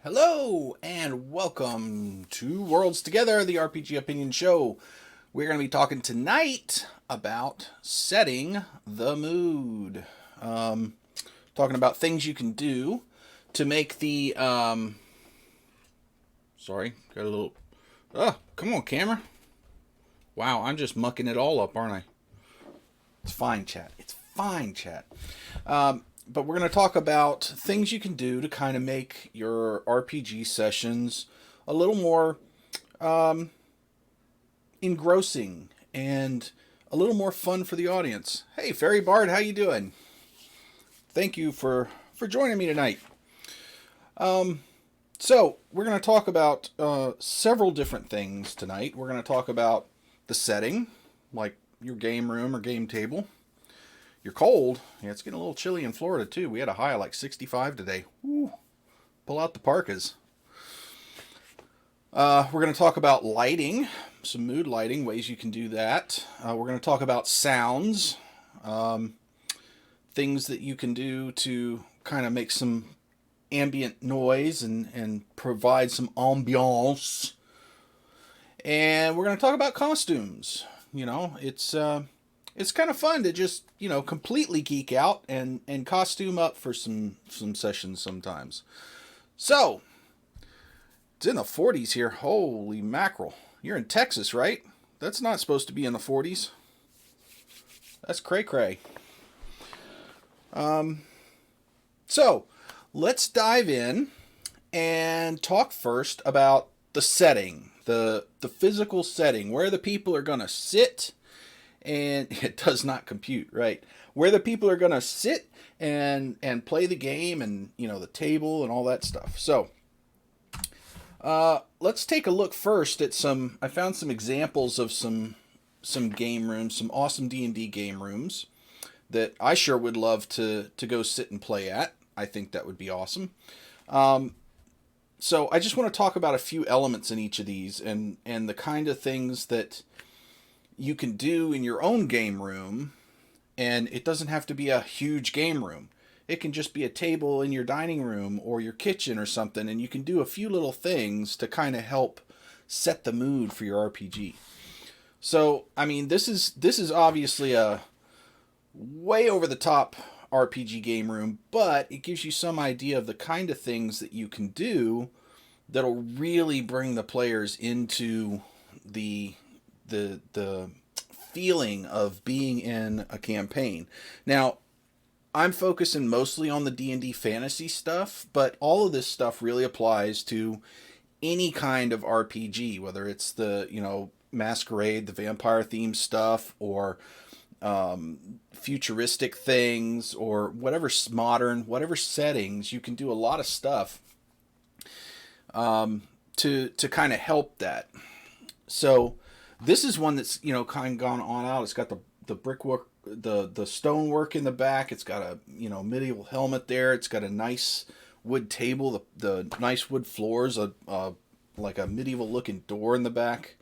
Hello and welcome to Worlds Together, the RPG Opinion Show. We're going to be talking tonight about setting the mood. Talking about things you can do to make the sorry, got a little. Oh, come on, camera. Wow, I'm just mucking it all up, aren't I? It's fine, chat. It's fine, chat. But we're going to talk about things you can do to kind of make your RPG sessions a little more engrossing and a little more fun for the audience. Hey, Fairy Bard, how you doing? Thank you for joining me tonight. So we're going to talk about several different things tonight. We're going to talk about the setting, like your game room or game table. You're cold. Yeah, it's getting a little chilly in Florida too. We had a high of like 65 today. Woo. Pull out the parkas. We're going to talk about lighting, some mood lighting, ways you can do that. We're going to talk about sounds, things that you can do to kind of make some ambient noise and provide some ambiance. And we're going to talk about costumes. You know, it's kind of fun to just, completely geek out and costume up for some sessions sometimes. So, it's in the 40s here. Holy mackerel. You're in Texas, right? That's not supposed to be in the 40s. That's cray-cray. So, let's dive in and talk first about the setting, the physical setting, where the people are going to sit. And it does not compute, right? Where the people are going to sit and play the game and, the table and all that stuff. So, let's take a look first at I found some examples of some game rooms, some awesome D&D game rooms that I sure would love to go sit and play at. I think that would be awesome. So I just want to talk about a few elements in each of these and the kind of things that you can do in your own game room, and it doesn't have to be a huge game room. It can just be a table in your dining room or your kitchen or something, and you can do a few little things to kind of help set the mood for your RPG. So, I mean, this is obviously a way over the top RPG game room, but it gives you some idea of the kind of things that you can do that'll really bring the players into the feeling of being in a campaign. Now, I'm focusing mostly on the D&D fantasy stuff, but all of this stuff really applies to any kind of RPG, whether it's the, Masquerade, the vampire themed stuff, or futuristic things, or whatever's modern, whatever settings, you can do a lot of stuff to kind of help that. So, this is one that's, kind of gone on out. It's got the brickwork, the stonework in the back. It's got a, medieval helmet there. It's got a nice wood table, the nice wood floors, like a medieval looking door in the back.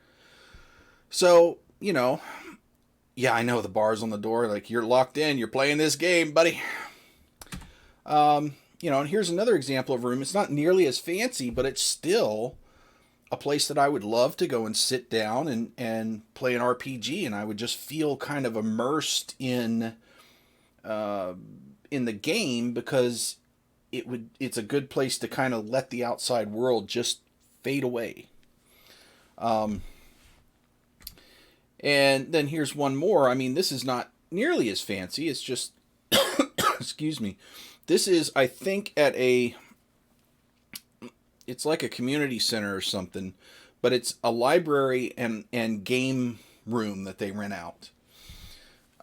So, yeah, I know the bars on the door, like, you're locked in, you're playing this game, buddy. And here's another example of a room. It's not nearly as fancy, but it's still a place that I would love to go and sit down and play an RPG, and I would just feel kind of immersed in the game, because it's a good place to kind of let the outside world just fade away. And then here's one more. I mean, this is not nearly as fancy. It's just excuse me. This is, I think, it's like a community center or something, but it's a library and game room that they rent out.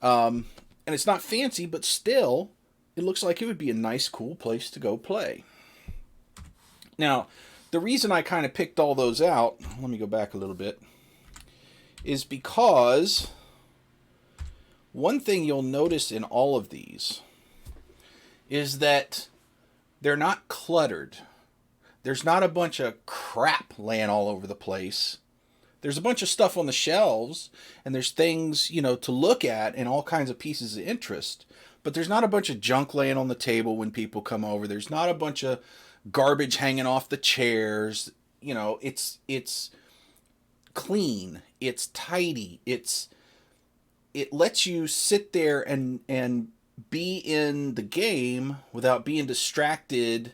And it's not fancy, but still, it looks like it would be a nice, cool place to go play. Now, the reason I kind of picked all those out, let me go back a little bit, is because one thing you'll notice in all of these is that they're not cluttered. There's not a bunch of crap laying all over the place. There's a bunch of stuff on the shelves, and there's things, to look at and all kinds of pieces of interest. But there's not a bunch of junk laying on the table when people come over. There's not a bunch of garbage hanging off the chairs. It's clean, it's tidy, it lets you sit there and be in the game without being distracted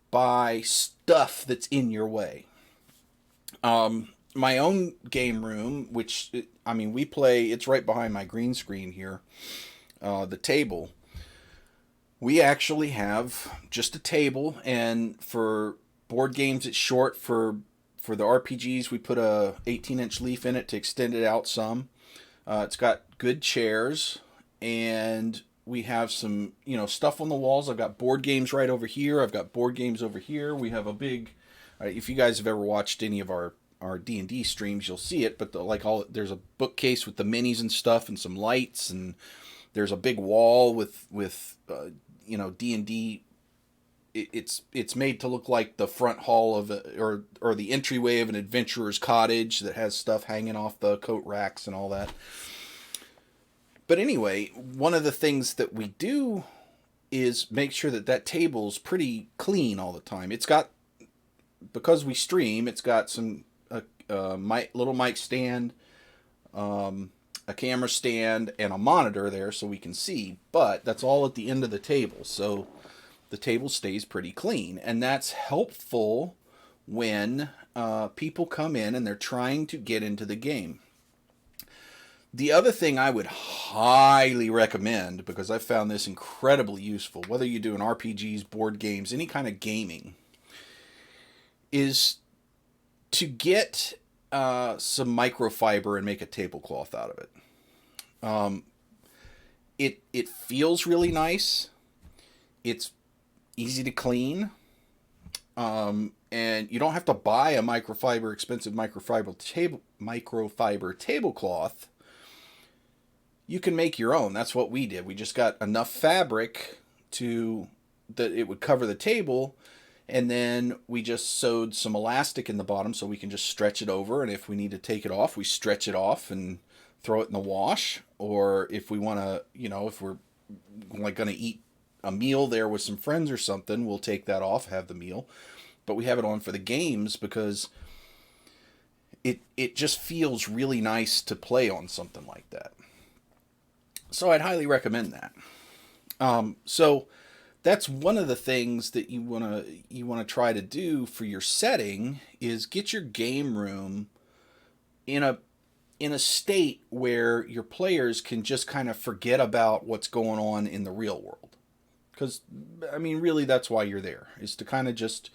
by stuff that's in your way. My own game room, which I mean, we play. It's right behind my green screen here. The table. We actually have just a table, and for board games, it's short. For the RPGs, we put a 18-inch leaf in it to extend it out some. It's got good chairs, and we have some stuff on the walls. I've got board games right over here. I've got board games over here. We have a big. If you guys have ever watched any of our D&D streams, you'll see it. But there's a bookcase with the minis and stuff, and some lights, and there's a big wall with D&D. It's made to look like the front hall of or the entryway of an adventurer's cottage that has stuff hanging off the coat racks and all that. But anyway, one of the things that we do is make sure that table's pretty clean all the time. It's got, because we stream, it's got some little mic stand, a camera stand, and a monitor there so we can see. But that's all at the end of the table, so the table stays pretty clean, and that's helpful when people come in and they're trying to get into the game. The other thing I would highly recommend, because I've found this incredibly useful, whether you're doing RPGs, board games, any kind of gaming, is to get some microfiber and make a tablecloth out of it. It feels really nice. It's easy to clean. And you don't have to buy a expensive microfiber tablecloth. You can make your own. That's what we did. We just got enough fabric that it would cover the table, and then we just sewed some elastic in the bottom so we can just stretch it over, and if we need to take it off, we stretch it off and throw it in the wash. Or if we want to, if we're going to eat a meal there with some friends or something, we'll take that off, have the meal. But we have it on for the games because it just feels really nice to play on something like that. So I'd highly recommend that. So that's one of the things that you wanna try to do for your setting, is get your game room in a state where your players can just kind of forget about what's going on in the real world. Because I mean, really, that's why you're there, is to kind of just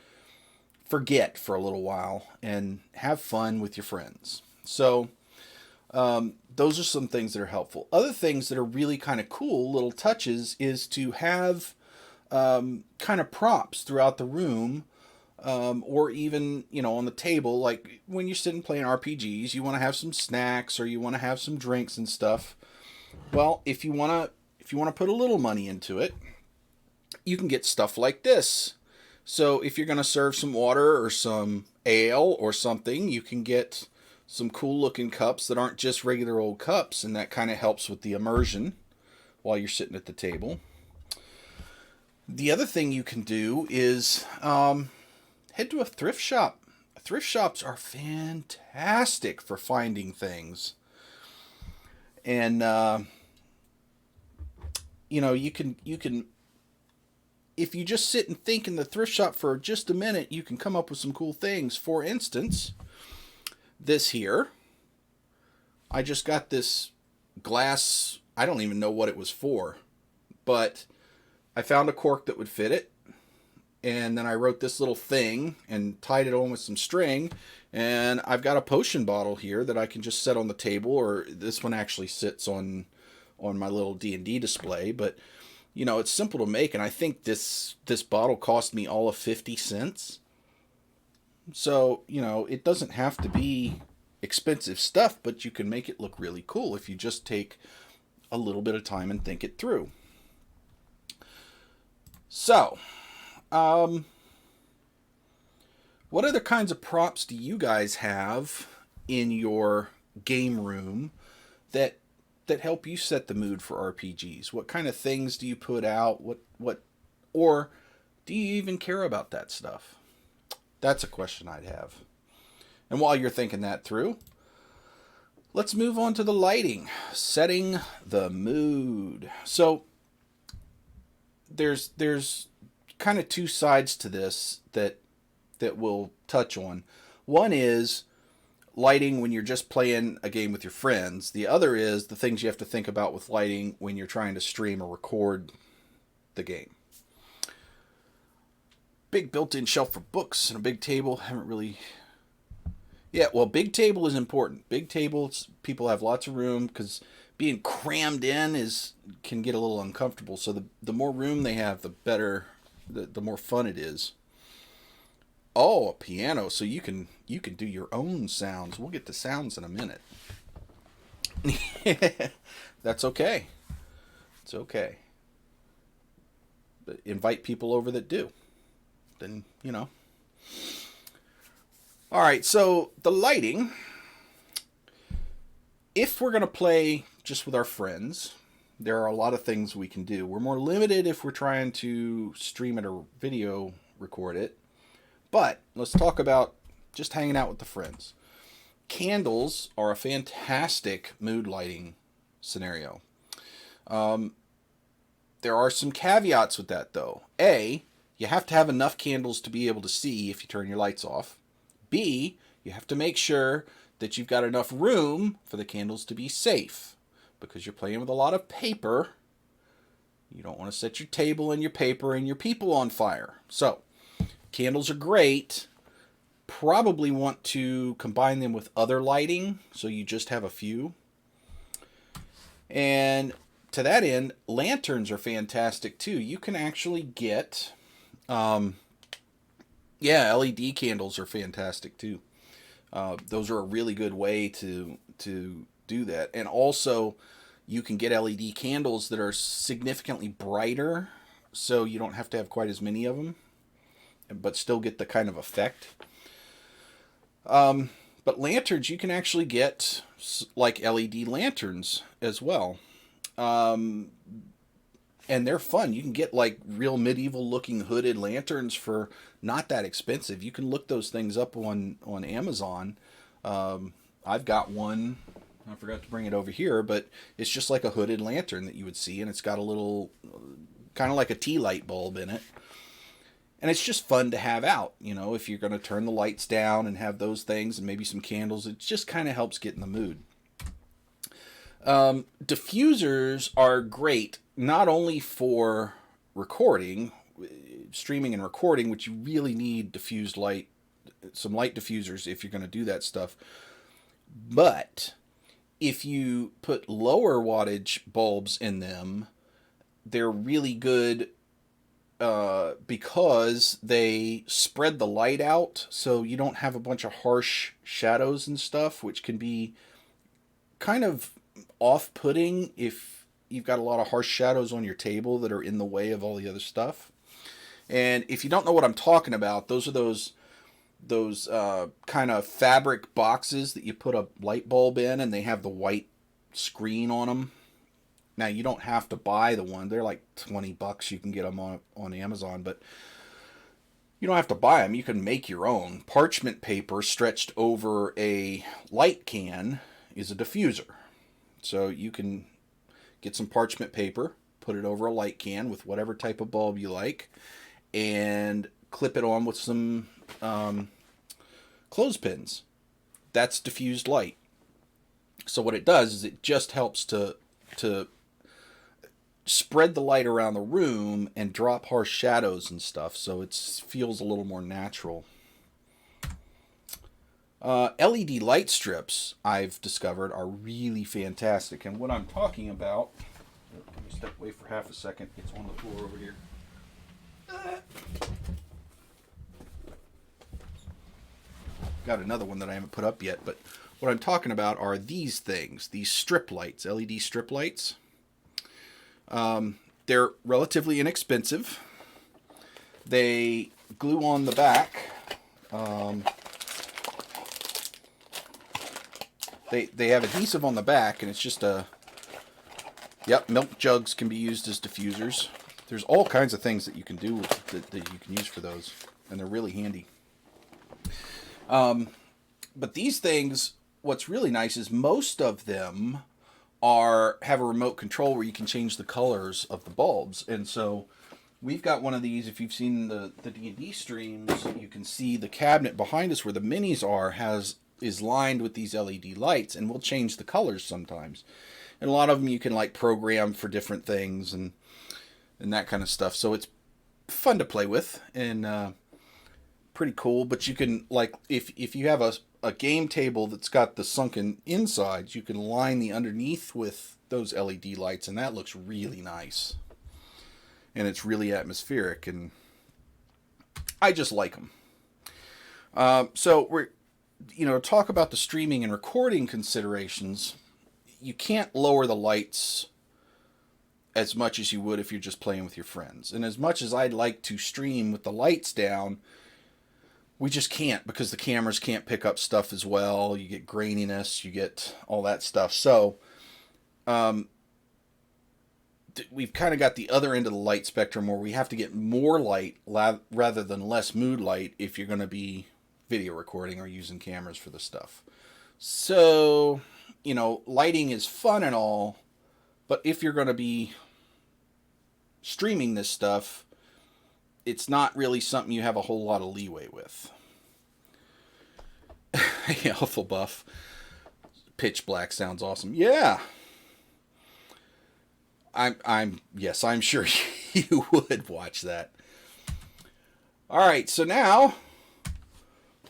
forget for a little while and have fun with your friends. So those are some things that are helpful. Other things that are really kind of cool little touches is to have kind of props throughout the room, or even on the table. Like when you're sitting playing RPGs, you want to have some snacks or you want to have some drinks and stuff. Well, if you want to put a little money into it, you can get stuff like this. So if you're going to serve some water or some ale or something, you can get some cool looking cups that aren't just regular old cups, and that kind of helps with the immersion while you're sitting at the table. The other thing you can do is head to a thrift shop. Thrift shops are fantastic for finding things. And you can if you just sit and think in the thrift shop for just a minute, you can come up with some cool things. For instance, this here, I just got this glass. I don't even know what it was for, but I found a cork that would fit it, and then I wrote this little thing and tied it on with some string, and I've got a potion bottle here that I can just set on the table, or this one actually sits on my little D&D display. But it's simple to make, and I think this bottle cost me all of 50 cents. So, it doesn't have to be expensive stuff, but you can make it look really cool if you just take a little bit of time and think it through. So, what other kinds of props do you guys have in your game room that help you set the mood for RPGs? What kind of things do you put out? Or Do you even care about that stuff? That's a question I'd have. And while you're thinking that through, let's move on to the lighting, setting the mood. So there's kind of two sides to this that we'll touch on. One is lighting when you're just playing a game with your friends. The other is the things you have to think about with lighting when you're trying to stream or record the game. Big built-in shelf for books and a big table. Haven't really... Yeah, well, big table is important. Big tables, people have lots of room because being crammed in can get a little uncomfortable. So the more room they have, the better, the more fun it is. Oh, a piano, so you can do your own sounds. We'll get to sounds in a minute. That's okay. It's okay. But invite people over that do. Then, All right, so the lighting. If we're going to play just with our friends, there are a lot of things we can do. We're more limited if we're trying to stream it or video record it. But let's talk about just hanging out with the friends. Candles are a fantastic mood lighting scenario. There are some caveats with that, though. A, you have to have enough candles to be able to see if you turn your lights off. B, you have to make sure that you've got enough room for the candles to be safe. Because you're playing with a lot of paper, you don't want to set your table and your paper and your people on fire. So, candles are great. Probably want to combine them with other lighting, so you just have a few. And to that end, lanterns are fantastic too. You can actually get, LED candles are fantastic too. Those are a really good way to do that. And also, you can get LED candles that are significantly brighter, so you don't have to have quite as many of them, but still get the kind of effect. But lanterns, you can actually get like LED lanterns as well. And they're fun. You can get like real medieval looking hooded lanterns for not that expensive. You can look those things up on Amazon. I've got one. I forgot to bring it over here, but it's just like a hooded lantern that you would see, and it's got a little, kind of like a tea light bulb in it. And it's just fun to have out, if you're going to turn the lights down and have those things and maybe some candles. It just kind of helps get in the mood. Diffusers are great, not only for recording, streaming and recording, which you really need diffused light, some light diffusers if you're going to do that stuff. But if you put lower wattage bulbs in them, they're really good because they spread the light out, so you don't have a bunch of harsh shadows and stuff, which can be kind of off-putting if you've got a lot of harsh shadows on your table that are in the way of all the other stuff. And if you don't know what I'm talking about, those are those kind of fabric boxes that you put a light bulb in, and they have the white screen on them. Now, you don't have to buy the one. They're like $20. You can get them on Amazon, but you don't have to buy them. You can make your own. Parchment paper stretched over a light can is a diffuser. So you can get some parchment paper, put it over a light can with whatever type of bulb you like, and clip it on with some clothespins. That's diffused light. So what it does is it just helps to spread the light around the room and drop harsh shadows and stuff, so it feels a little more natural. LED light strips, I've discovered, are really fantastic. And what I'm talking about, let me step away for half a second. It's on the floor over here. Got another one that I haven't put up yet, but what I'm talking about are these things, these strip lights, LED strip lights. They're relatively inexpensive. They glue on the back. They have adhesive on the back, and it's just milk jugs can be used as diffusers. there's all kinds of things that you can do that you can use for those, and they're really handy. But these things, what's really nice is most of them have a remote control where you can change the colors of the bulbs. And so we've got one of these. If you've seen the D&D streams, you can see the cabinet behind us where the minis is lined with these LED lights, and we'll change the colors sometimes. And a lot of them you can like program for different things and that kind of stuff. So it's fun to play with and pretty cool. But you can, like, if you have a game table that's got the sunken insides, you can line the underneath with those LED lights, and that looks really nice. And it's really atmospheric, and I just like them. So we're, talk about the streaming and recording considerations. You can't lower the lights as much as you would if you're just playing with your friends. And as much as I'd like to stream with the lights down, we just can't, because the cameras can't pick up stuff as well. You get graininess, you get all that stuff. So we've kind of got the other end of the light spectrum where we have to get more light rather than less mood light if you're going to be video recording or using cameras for the stuff. So, lighting is fun and all, but if you're going to be streaming this stuff, it's not really something you have a whole lot of leeway with. Awful buff. Pitch black sounds awesome. Yeah. I'm sure you would watch that. All right, so now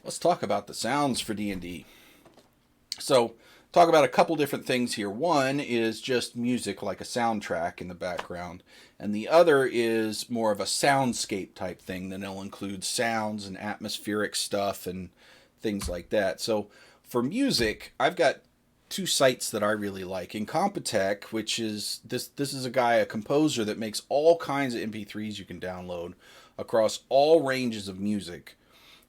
let's talk about the sounds for D&D. So, talk about a couple different things here. One is just music, like a soundtrack in the background, and the other is more of a soundscape type thing that'll include sounds and atmospheric stuff and things like that. So, for music, I've got two sites that I really like. Incompetech, which is this is a composer that makes all kinds of MP3s you can download across all ranges of music,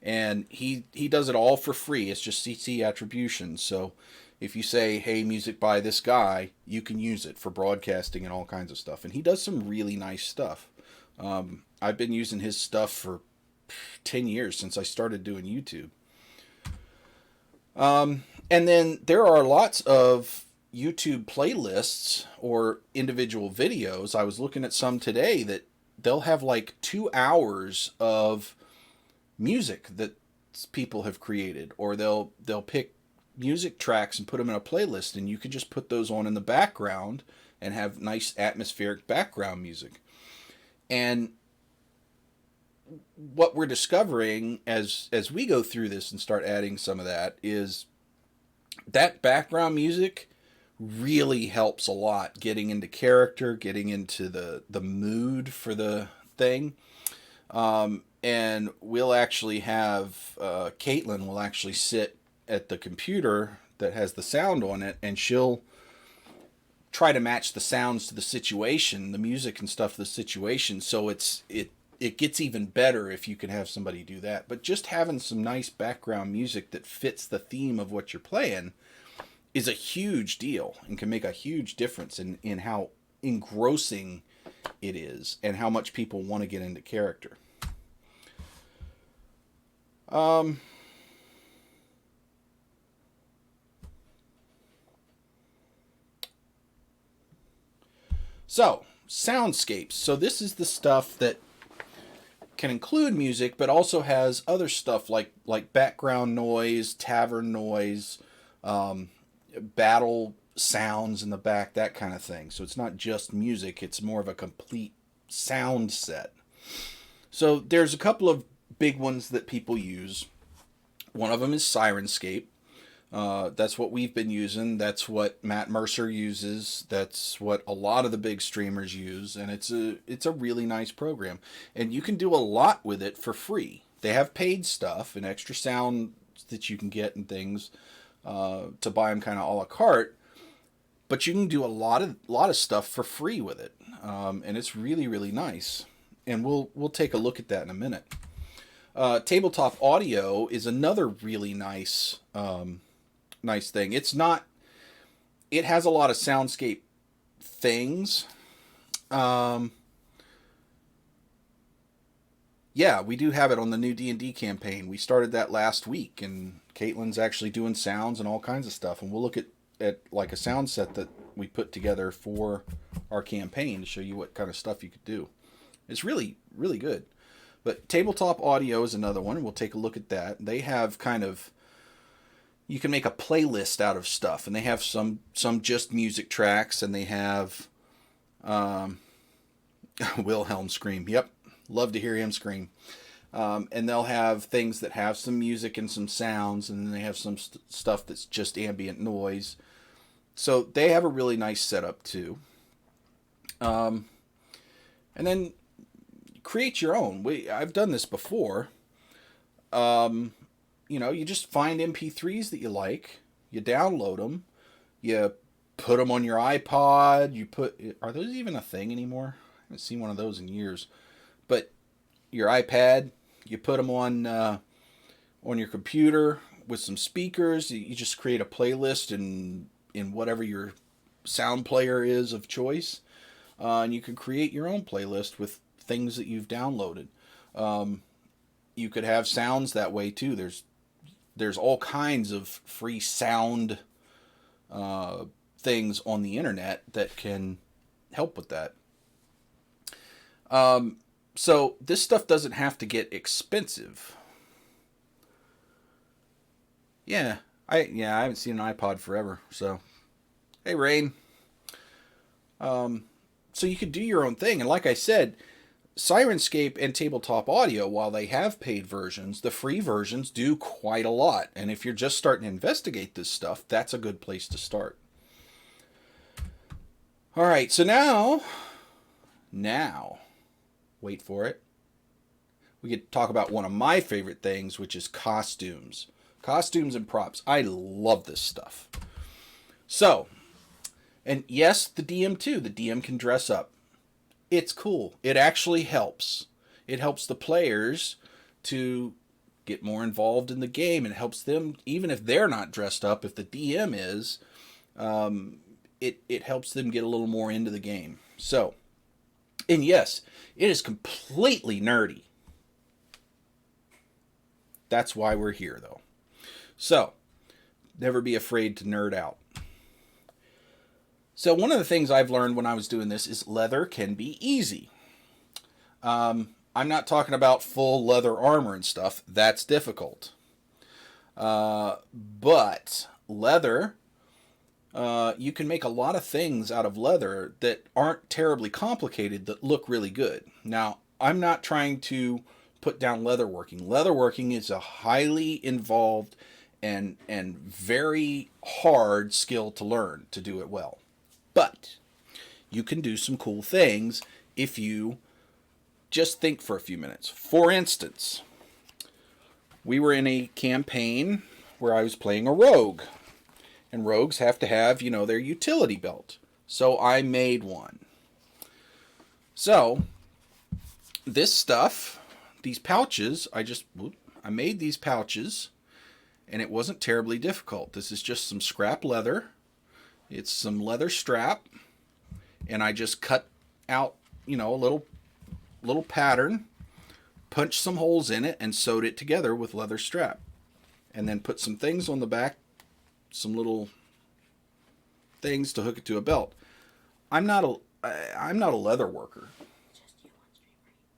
and he does it all for free. It's just CC attribution. So if you say, hey, music by this guy, you can use it for broadcasting and all kinds of stuff, and he does some really nice stuff. I've been using his stuff for 10 years, since I started doing YouTube. And then there are lots of YouTube playlists or individual videos. I was looking at some today that they'll have like 2 hours of music that people have created, or they'll pick music tracks and put them in a playlist, and you can just put those on in the background and have nice atmospheric background music. And what we're discovering as we go through this and start adding some of that is that background music really helps a lot getting into character, getting into the mood for the thing. And we'll actually have Caitlin will actually sit at the computer that has the sound on it, and she'll try to match the sounds to the situation, the music and stuff to the situation. So it gets even better if you can have somebody do that. But just having some nice background music that fits the theme of what you're playing is a huge deal and can make a huge difference in how engrossing it is and how much people want to get into character. So, soundscapes. So this is the stuff that can include music, but also has other stuff like background noise, tavern noise, battle sounds in the back, that kind of thing. So it's not just music, it's more of a complete sound set. So there's a couple of big ones that people use. One of them is Sirenscape. That's what we've been using. That's what Matt Mercer uses. That's what a lot of the big streamers use, and it's a really nice program. And you can do a lot with it for free. They have paid stuff and extra sound that you can get and things to buy them kind of a la carte. But you can do a lot of stuff for free with it, and it's really, really nice. And we'll take a look at that in a minute. Tabletop audio is another really nice thing. It has a lot of soundscape things, Yeah, we do have it on the new D&D campaign. We started that last week, and Caitlin's actually doing sounds and all kinds of stuff. And we'll look at like a sound set that we put together for our campaign to show you what kind of stuff you could do. It's really, really good. But Tabletop Audio is another one. We'll take a look at that. They have kind of, you can make a playlist out of stuff, and they have some just music tracks, and they have Wilhelm scream. Yep, love to hear him scream. And they'll have things that have some music and some sounds, and then they have some stuff that's just ambient noise. So they have a really nice setup too. And then create your own. I've done this before. You just find MP3s that you like, you download them, you put them on your iPod. Are those even a thing anymore? I haven't seen one of those in years. But your iPad, you put them on your computer with some speakers. You just create a playlist in whatever your sound player is of choice, and you can create your own playlist with things that you've downloaded. You could have sounds that way too. There's all kinds of free sound things on the internet that can help with that. So this stuff doesn't have to get expensive. Yeah, I haven't seen an iPod forever. So, hey, Rain. So you could do your own thing, and like I said, Sirenscape and Tabletop Audio, while they have paid versions, the free versions do quite a lot. And if you're just starting to investigate this stuff, that's a good place to start. All right, so now, wait for it. We could talk about one of my favorite things, which is costumes. Costumes and props. I love this stuff. So, and yes, the DM too. The DM can dress up. It's cool. It actually helps. It helps the players to get more involved in the game. It helps them, even if they're not dressed up, if the DM is, it helps them get a little more into the game. So, and yes, it is completely nerdy. That's why we're here, though. So, never be afraid to nerd out. So one of the things I've learned when I was doing this is leather can be easy. I'm not talking about full leather armor and stuff. That's difficult. But leather, you can make a lot of things out of leather that aren't terribly complicated that look really good. Now, I'm not trying to put down leatherworking. Leatherworking is a highly involved and very hard skill to learn to do it well. But you can do some cool things if you just think for a few minutes. For instance, we were in a campaign where I was playing a rogue. And rogues have to have, their utility belt. So I made one. So this stuff, these pouches, I made these pouches, and it wasn't terribly difficult. This is just some scrap leather. It's some leather strap, and I just cut out, a little pattern, punched some holes in it, and sewed it together with leather strap. And then put some things on the back, some little things to hook it to a belt. I'm not a leather worker.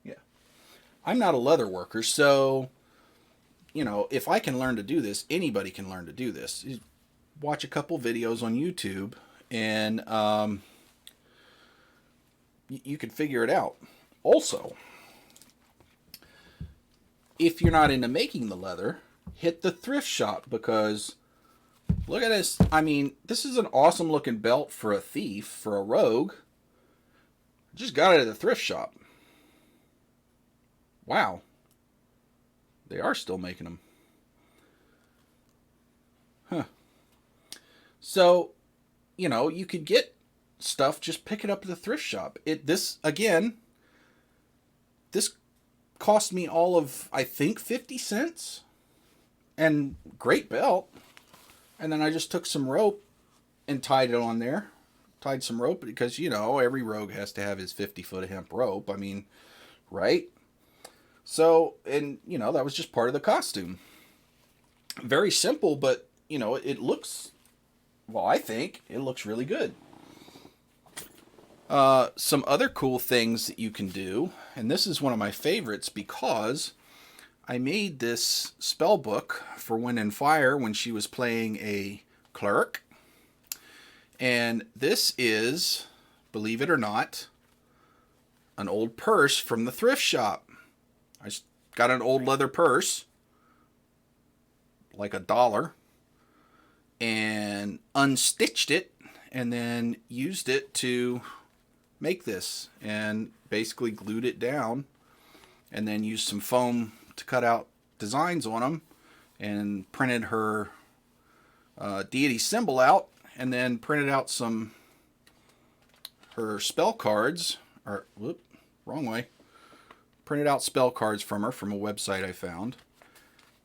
Yeah. I'm not a leather worker, so, if I can learn to do this, anybody can learn to do this. Watch a couple videos on YouTube, and you can figure it out. Also, if you're not into making the leather, hit the thrift shop, because look at this. I mean, this is an awesome looking belt for a thief, for a rogue. Just got it at the thrift shop. Wow. They are still making them. Huh. So, you could get stuff, just pick it up at the thrift shop. This cost me all of, I think, 50 cents. And great belt. And then I just took some rope and tied it on there. Tied some rope because, every rogue has to have his 50 foot of hemp rope. I mean, right? So, and that was just part of the costume. Very simple, but it looks, well, I think it looks really good. Some other cool things that you can do, and this is one of my favorites because I made this spell book for Wind and Fire when she was playing a cleric. And this is, believe it or not, an old purse from the thrift shop. I got an old leather purse, like $1, and unstitched it and then used it to make this, and basically glued it down and then used some foam to cut out designs on them and printed her deity symbol out, and then printed out her spell cards, or whoop, wrong way. Printed out spell cards from her from a website I found,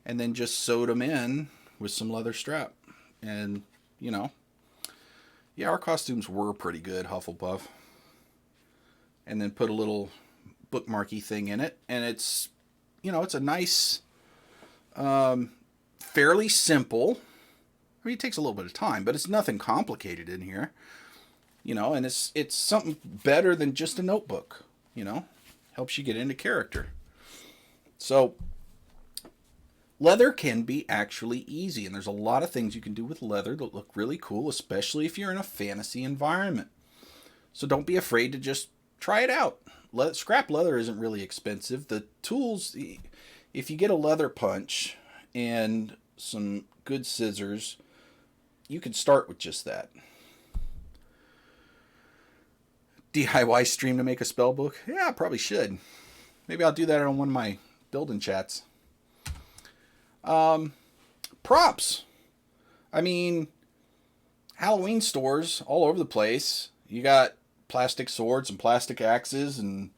and then just sewed them in with some leather strap. And yeah, our costumes were pretty good, Hufflepuff. And then put a little bookmarky thing in it, and it's a nice, fairly simple. I mean, it takes a little bit of time, but it's nothing complicated in here. And it's something better than just a notebook. Helps you get into character. So leather can be actually easy, and there's a lot of things you can do with leather that look really cool, especially if you're in a fantasy environment. So don't be afraid to just try it out. Scrap leather isn't really expensive. The tools, if you get a leather punch and some good scissors, you can start with just that. DIY stream to make a spell book? Yeah, I probably should. Maybe I'll do that on one of my building chats. Props. I mean, Halloween stores all over the place. You got plastic swords and plastic axes and,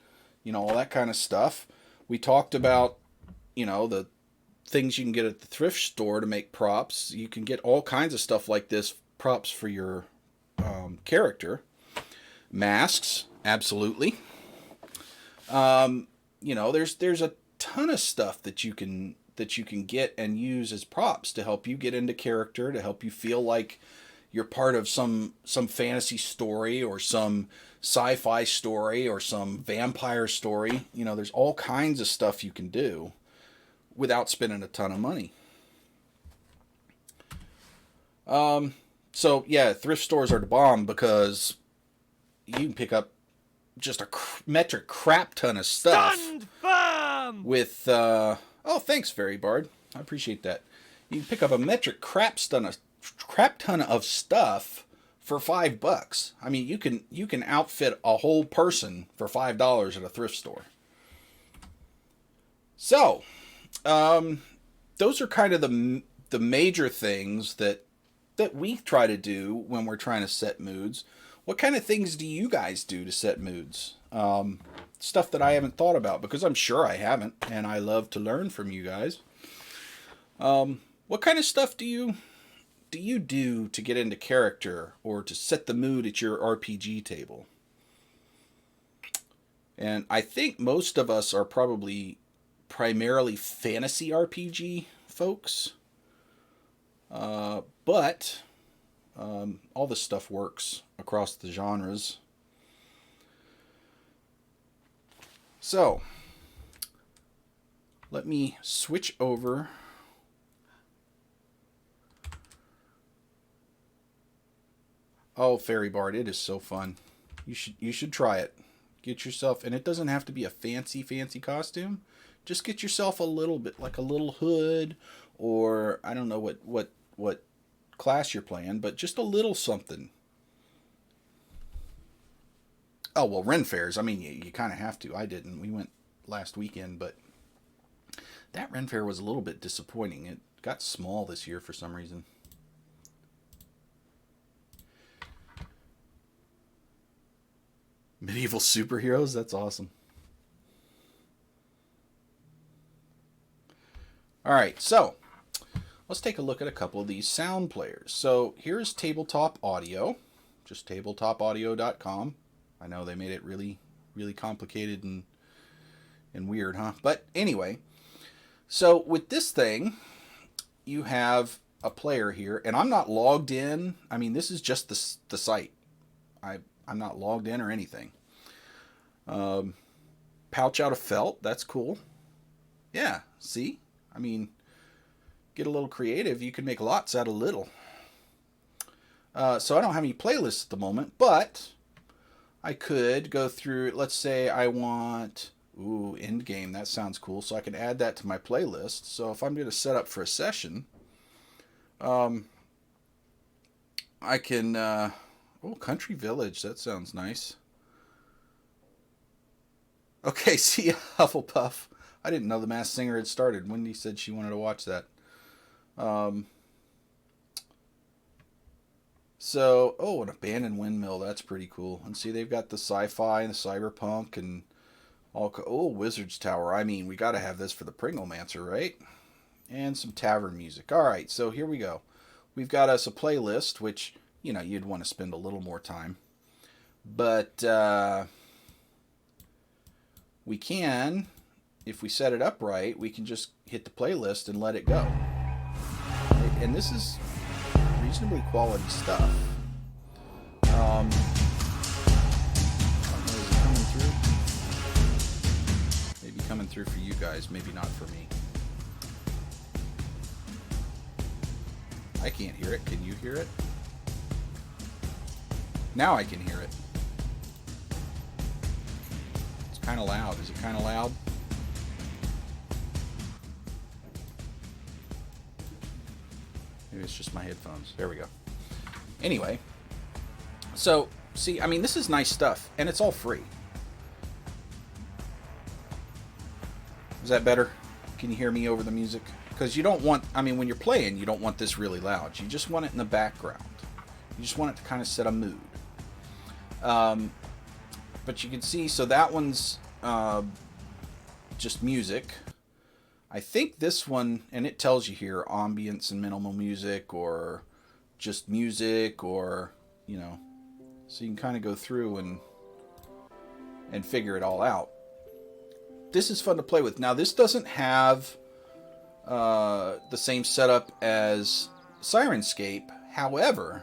all that kind of stuff. We talked about, the things you can get at the thrift store to make props. You can get all kinds of stuff like this, props for your character. Masks, absolutely. There's a ton of stuff that you can get and use as props to help you get into character, to help you feel like you're part of some fantasy story or some sci-fi story or some vampire story. There's all kinds of stuff you can do without spending a ton of money. So yeah, thrift stores are the bomb because you can pick up just a metric crap ton of stuff. Stand firm! With oh, thanks, Fairy Bard. I appreciate that. You can pick up a metric crap ton of stuff for $5. I mean, you can outfit a whole person for $5 at a thrift store. So, those are kind of the major things that we try to do when we're trying to set moods. What kind of things do you guys do to set moods? Stuff that I haven't thought about, because I'm sure I haven't, and I love to learn from you guys. What kind of stuff do you do to get into character or to set the mood at your RPG table? And I think most of us are probably primarily fantasy RPG folks. But all this stuff works across the genres. So, let me switch over. Oh, Fairy Bard, it is so fun. You should try it. Get yourself, and it doesn't have to be a fancy costume. Just get yourself a little bit, like a little hood, or I don't know what class you're playing, but just a little something. Oh, well, Ren Fairs, I mean, you kind of have to. I didn't. We went last weekend, but that Ren Fair was a little bit disappointing. It got small this year for some reason. Medieval superheroes? That's awesome. All right, so let's take a look at a couple of these sound players. So here's Tabletop Audio, just tabletopaudio.com. I know they made it really, really complicated and and weird, huh? But anyway, so with this thing, you have a player here, and I'm not logged in. I mean, this is just the site. I'm not logged in or anything. Pouch out of felt. That's cool. Yeah, see? I mean, get a little creative. You can make lots out of little. So I don't have any playlists at the moment, but I could go through, let's say I want, end game. That sounds cool. So I can add that to my playlist. So if I'm going to set up for a session, I can, Country Village. That sounds nice. Okay, see ya, Hufflepuff. I didn't know The Masked Singer had started. Wendy said she wanted to watch that. An abandoned windmill. That's pretty cool. And see, they've got the sci-fi and the cyberpunk and all. Wizard's Tower. I mean, we got to have this for the Pringlemancer, right? And some tavern music. All right, so here we go. We've got us a playlist, which, you'd want to spend a little more time. But we can, if we set it up right, we can just hit the playlist and let it go. And this is reasonably quality stuff. Is it coming through? Maybe coming through for you guys, maybe not for me. I can't hear it. Can you hear it? Now I can hear it. It's kind of loud. Is it kind of loud? Maybe it's just my headphones. There we go. Anyway, so see, I mean, this is nice stuff, and it's all free. Is that better? Can you hear me over the music? Because you don't want, when you're playing, you don't want this really loud. You just want it in the background. You just want it to kind of set a mood. But you can see, so that one's just music. I think this one, and it tells you here, ambience and minimal music, or just music, or, so you can kind of go through and figure it all out. This is fun to play with. Now, this doesn't have the same setup as Sirenscape. However,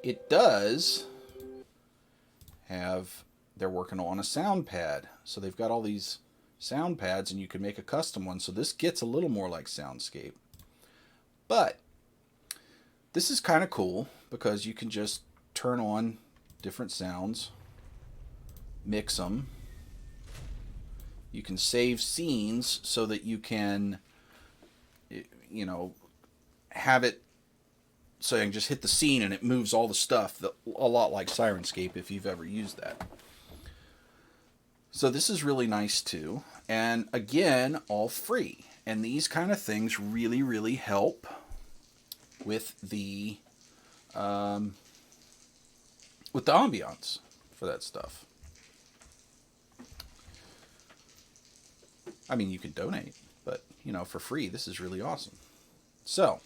it does have, they're working on a sound pad. So they've got all these sound pads, and you can make a custom one. So this gets a little more like Soundscape. But this is kind of cool because you can just turn on different sounds, mix them. You can save scenes so that you can, have it so you can just hit the scene and it moves all the stuff, a lot like Sirenscape if you've ever used that. So this is really nice too. And again, all free. And these kind of things really, really help with the ambiance for that stuff. I mean, you can donate, but, for free, this is really awesome. So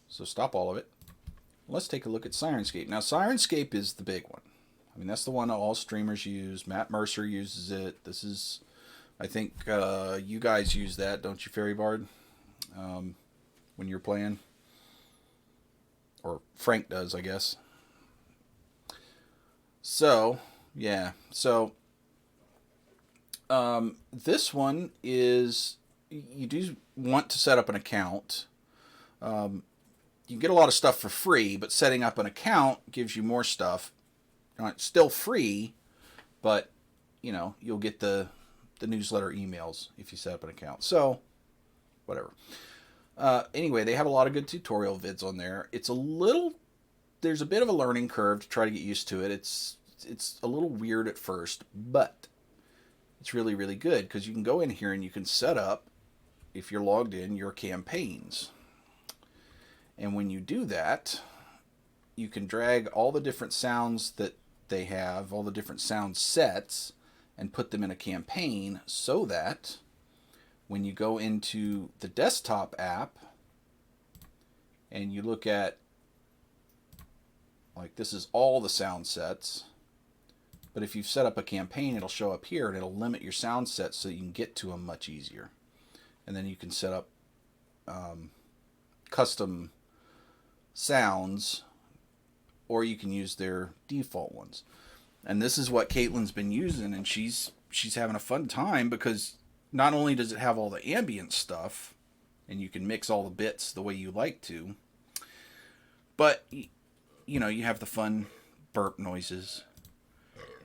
stop all of it. Let's take a look at Sirenscape. Now, Sirenscape is the big one. That's the one that all streamers use. Matt Mercer uses it. This is, I think, you guys use that, don't you, Fairy Bard? When you're playing. Or Frank does, I guess. So, yeah. So, this one is, you do want to set up an account. You can get a lot of stuff for free, but setting up an account gives you more stuff. It's still free, but, you'll get the newsletter emails if you set up an account. So, whatever. Anyway, they have a lot of good tutorial vids on there. There's a bit of a learning curve to try to get used to it. It's a little weird at first, but it's really, really good because you can go in here and you can set up, if you're logged in, your campaigns. And when you do that, you can drag all the different sounds that they have, all the different sound sets, and put them in a campaign so that when you go into the desktop app and you look at, like, this is all the sound sets, But if you've set up a campaign, it'll show up here and it'll limit your sound sets so you can get to them much easier. And then you can set up custom sounds, or you can use their default ones. And this is what Caitlin's been using, and she's having a fun time, because not only does it have all the ambient stuff, and you can mix all the bits the way you like to, but you know, you have the fun burp noises,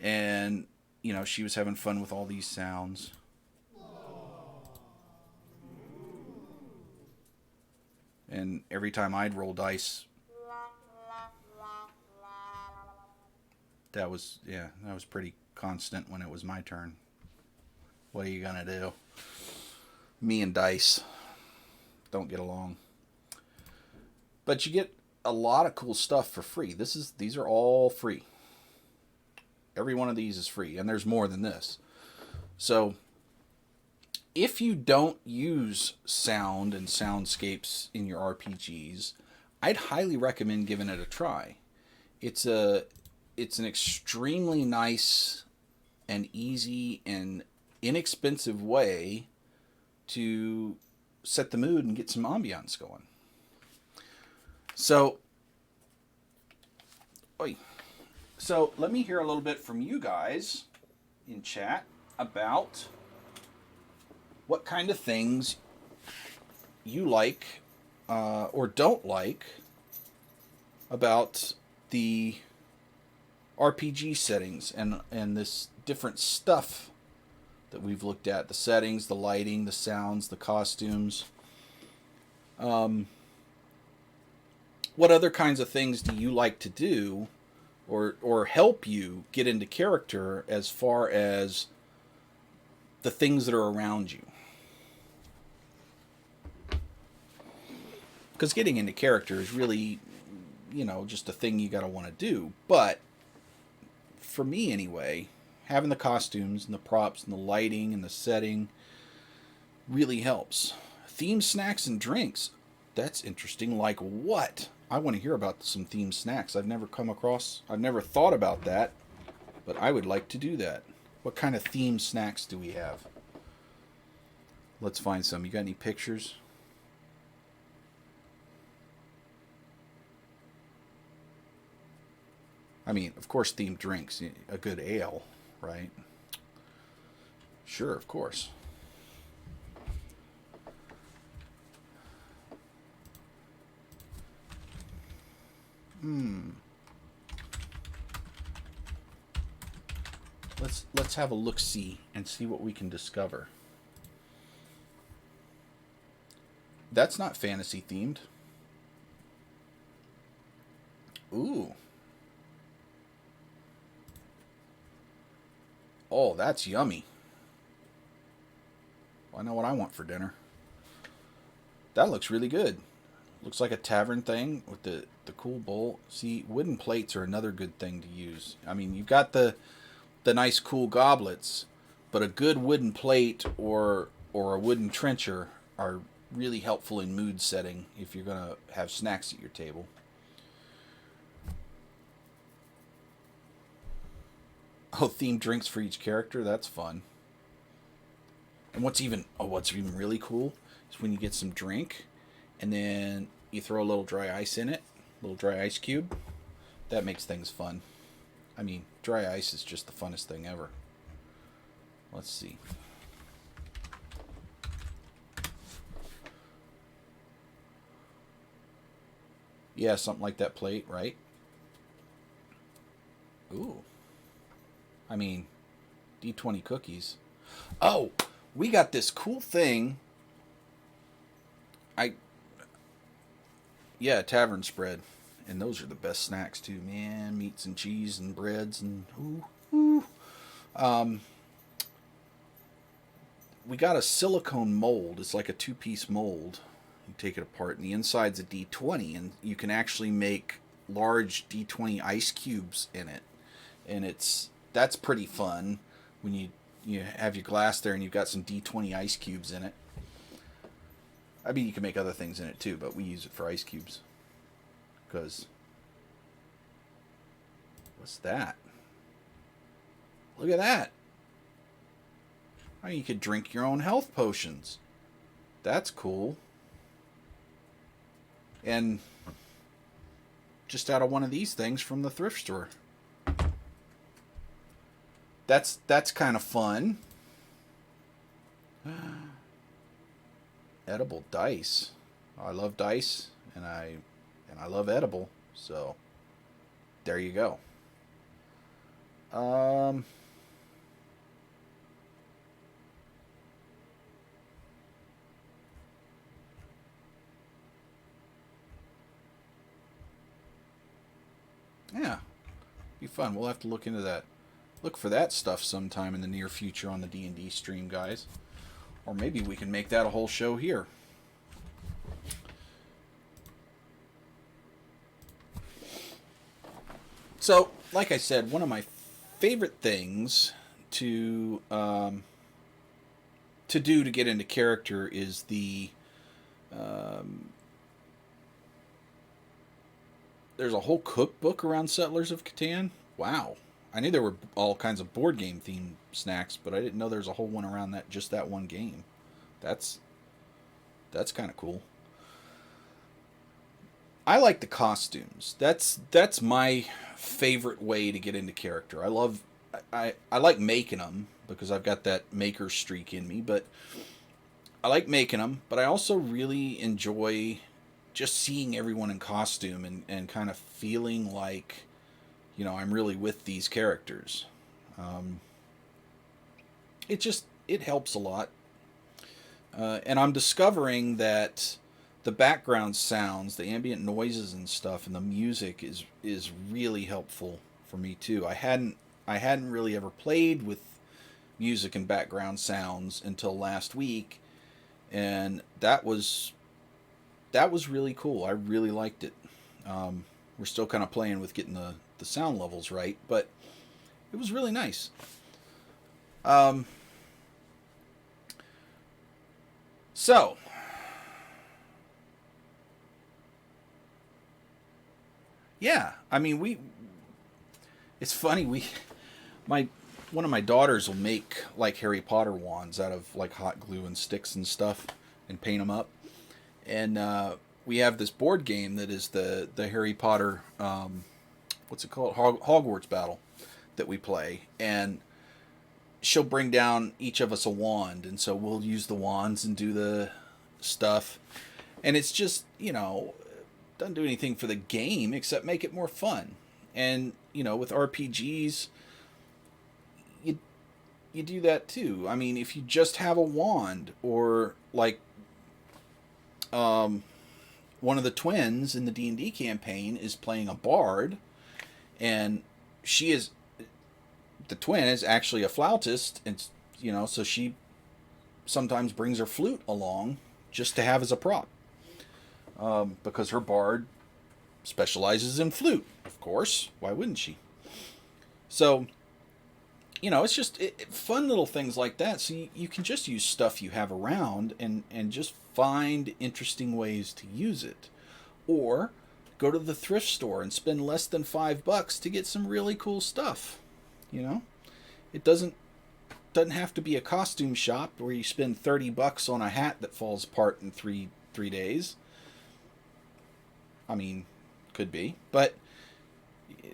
and you know, she was having fun with all these sounds. And every time I'd roll dice, that was pretty constant when it was my turn. What are you gonna do? Me and dice don't get along. But you get a lot of cool stuff for free. These are all free. Every one of these is free, and there's more than this. So if you don't use sound and soundscapes in your RPGs, I'd highly recommend giving it a try. It's an extremely nice and easy and inexpensive way to set the mood and get some ambiance going. So let me hear a little bit from you guys in chat about what kind of things you like or don't like about the RPG settings and this different stuff that we've looked at. The settings, the lighting, the sounds, the costumes. What other kinds of things do you like to do or help you get into character as far as the things that are around you? Because getting into character is really, you know, just a thing you got to want to do. But for me anyway, having the costumes and the props and the lighting and the setting really helps. Theme snacks and drinks. That's interesting. Like what? I want to hear about some themed snacks. I've never thought about that, but I would like to do that. What kind of themed snacks do we have? Let's find some. You got any pictures? I mean, of course, themed drinks. A good ale, right? Sure, of course. Let's have a look-see and see what we can discover. That's not fantasy themed. Ooh. Oh, that's yummy. I know what I want for dinner. That looks really good. Looks like a tavern thing with the cool bowl. See, wooden plates are another good thing to use. I mean, you've got the nice cool goblets, but a good wooden plate or a wooden trencher are really helpful in mood setting if you're going to have snacks at your table. Oh, themed drinks for each character. That's fun. And what's even really cool is when you get some drink and then you throw a little dry ice in it, a little dry ice cube. That makes things fun. I mean, dry ice is just the funnest thing ever. Let's see. Yeah, something like that plate, right? Ooh. I mean, D20 cookies. Oh, we got this cool thing. Yeah, tavern spread. And those are the best snacks too, man. Meats and cheese and breads and ooh. We got a silicone mold. It's like a 2-piece mold. You take it apart, and the inside's a D20, and you can actually make large D20 ice cubes in it. And that's pretty fun when you have your glass there and you've got some D20 ice cubes in it. I mean, you can make other things in it too, but we use it for ice cubes. Because, what's that? Look at that. Oh, you could drink your own health potions. That's cool. And just out of one of these things from the thrift store. That's kind of fun. Edible dice. I love dice, and I love edible. So there you go. Yeah, be fun. We'll have to look into that. Look for that stuff sometime in the near future on the D&D stream, guys. Or maybe we can make that a whole show here. So, like I said, one of my favorite things to do to get into character is there's a whole cookbook around Settlers of Catan. Wow. I knew there were all kinds of board game themed snacks, but I didn't know there was a whole one around that one game. That's kind of cool. I like the costumes. That's my favorite way to get into character. I like making them because I've got that maker streak in me, but I like making them, but I also really enjoy just seeing everyone in costume and kind of feeling like, I'm really with these characters. It helps a lot. And I'm discovering that the background sounds, the ambient noises and stuff, and the music is really helpful for me too. I hadn't really ever played with music and background sounds until last week, and that was really cool. I really liked it. We're still kind of playing with getting the sound levels right, but it was really nice. So, yeah, I mean, it's funny, one of my daughters will make like Harry Potter wands out of like hot glue and sticks and stuff and paint them up. And we have this board game that is the Harry Potter, what's it called? Hogwarts Battle that we play. And she'll bring down each of us a wand, and so we'll use the wands and do the stuff. And it's just, doesn't do anything for the game except make it more fun. And, with RPGs, you do that too. I mean, if you just have a wand, or like one of the twins in the D&D campaign is playing a bard, and the twin is actually a flautist, and so she sometimes brings her flute along just to have as a prop, because her bard specializes in flute, of course. Why wouldn't she? So, it's just fun little things like that. So you can just use stuff you have around and just find interesting ways to use it. Or go to the thrift store and spend less than $5 to get some really cool stuff. It doesn't have to be a costume shop where you spend $30 on a hat that falls apart in three days. I mean, could be, but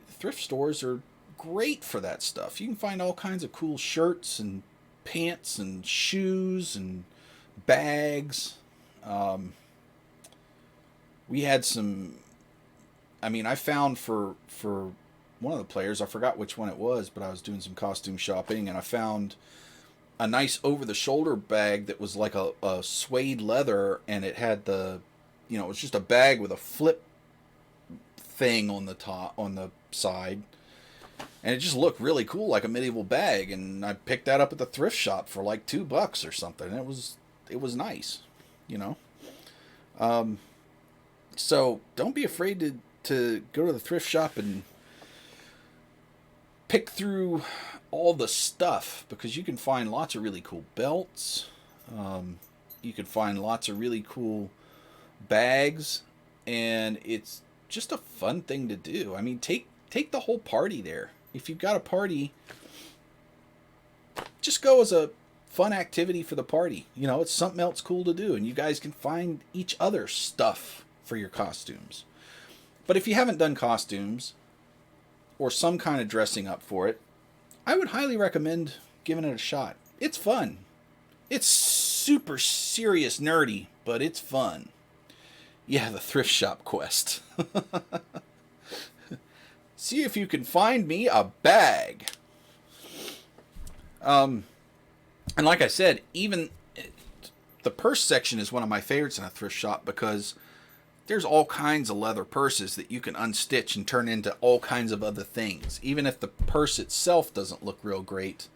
thrift stores are great for that stuff. You can find all kinds of cool shirts and pants and shoes and bags. We had some. I mean, I found for one of the players, I forgot which one it was, but I was doing some costume shopping, and I found a nice over-the-shoulder bag that was like a suede leather, and it had it was just a bag with a flip thing on the side, and it just looked really cool, like a medieval bag. And I picked that up at the thrift shop for like $2 or something. It was nice, So don't be afraid to go to the thrift shop and pick through all the stuff, because you can find lots of really cool belts. You can find lots of really cool bags, and it's just a fun thing to do. I mean, take the whole party there. If you've got a party, just go as a fun activity for the party. You know, it's something else cool to do, and you guys can find each other stuff for your costumes. But if you haven't done costumes or some kind of dressing up for it, I would highly recommend giving it a shot. It's fun. It's super serious nerdy, but it's fun. Yeah, the thrift shop quest. See if you can find me a bag. And like I said, even the purse section is one of my favorites in a thrift shop because there's all kinds of leather purses that you can unstitch and turn into all kinds of other things. Even if the purse itself doesn't look real great,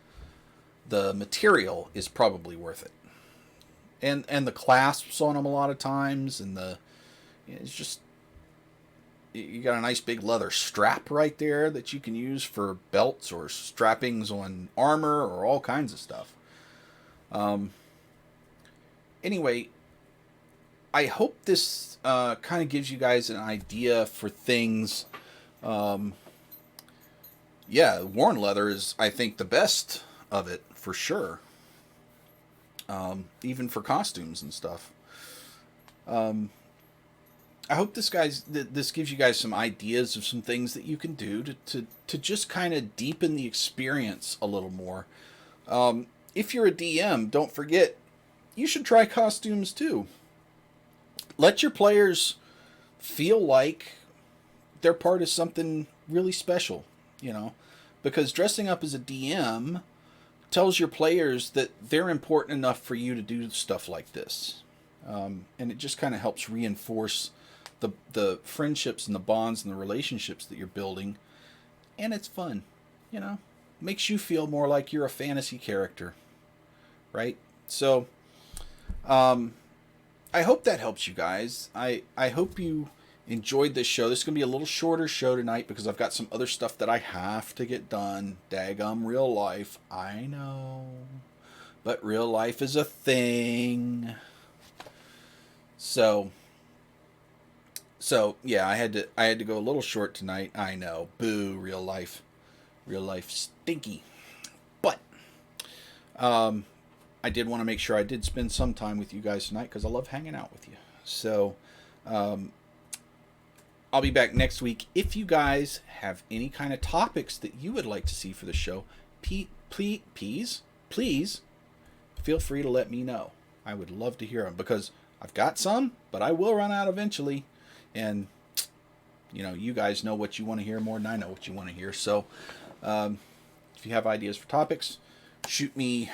the material is probably worth it. And the clasps on them a lot of times, and it's just, you got a nice big leather strap right there that you can use for belts or strappings on armor or all kinds of stuff. Anyway, I hope this kind of gives you guys an idea for things. Yeah, worn leather is, I think, the best of it for sure. Even for costumes and stuff. I hope this gives you guys some ideas of some things that you can do to just kind of deepen the experience a little more. If you're a DM, don't forget, you should try costumes too. Let your players feel like they're part of something really special, you know, because dressing up as a DM tells your players that they're important enough for you to do stuff like this. And it just kind of helps reinforce the friendships and the bonds and the relationships that you're building. And it's fun, you know, makes you feel more like you're a fantasy character, right? So, I hope that helps you guys. I hope you enjoyed this show. This is going to be a little shorter show tonight because I've got some other stuff that I have to get done. Daggum real life. I know. But real life is a thing. So yeah, I had to go a little short tonight. I know. Boo, real life. Real life stinky. But I did want to make sure I did spend some time with you guys tonight because I love hanging out with you. So I'll be back next week. If you guys have any kind of topics that you would like to see for the show, please feel free to let me know. I would love to hear them because I've got some, but I will run out eventually. And, you know, you guys know what you want to hear more than I know what you want to hear. So if you have ideas for topics, shoot me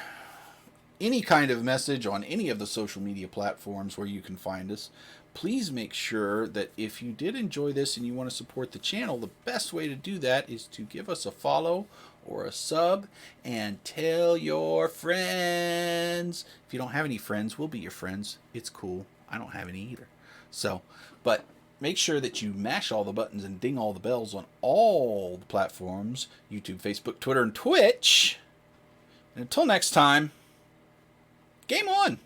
any kind of message on any of the social media platforms where you can find us. Please make sure that if you did enjoy this and you want to support the channel, the best way to do that is to give us a follow or a sub and tell your friends. If you don't have any friends, we'll be your friends. It's cool. I don't have any either. So, but make sure that you mash all the buttons and ding all the bells on all the platforms, YouTube, Facebook, Twitter, and Twitch. And until next time, game on!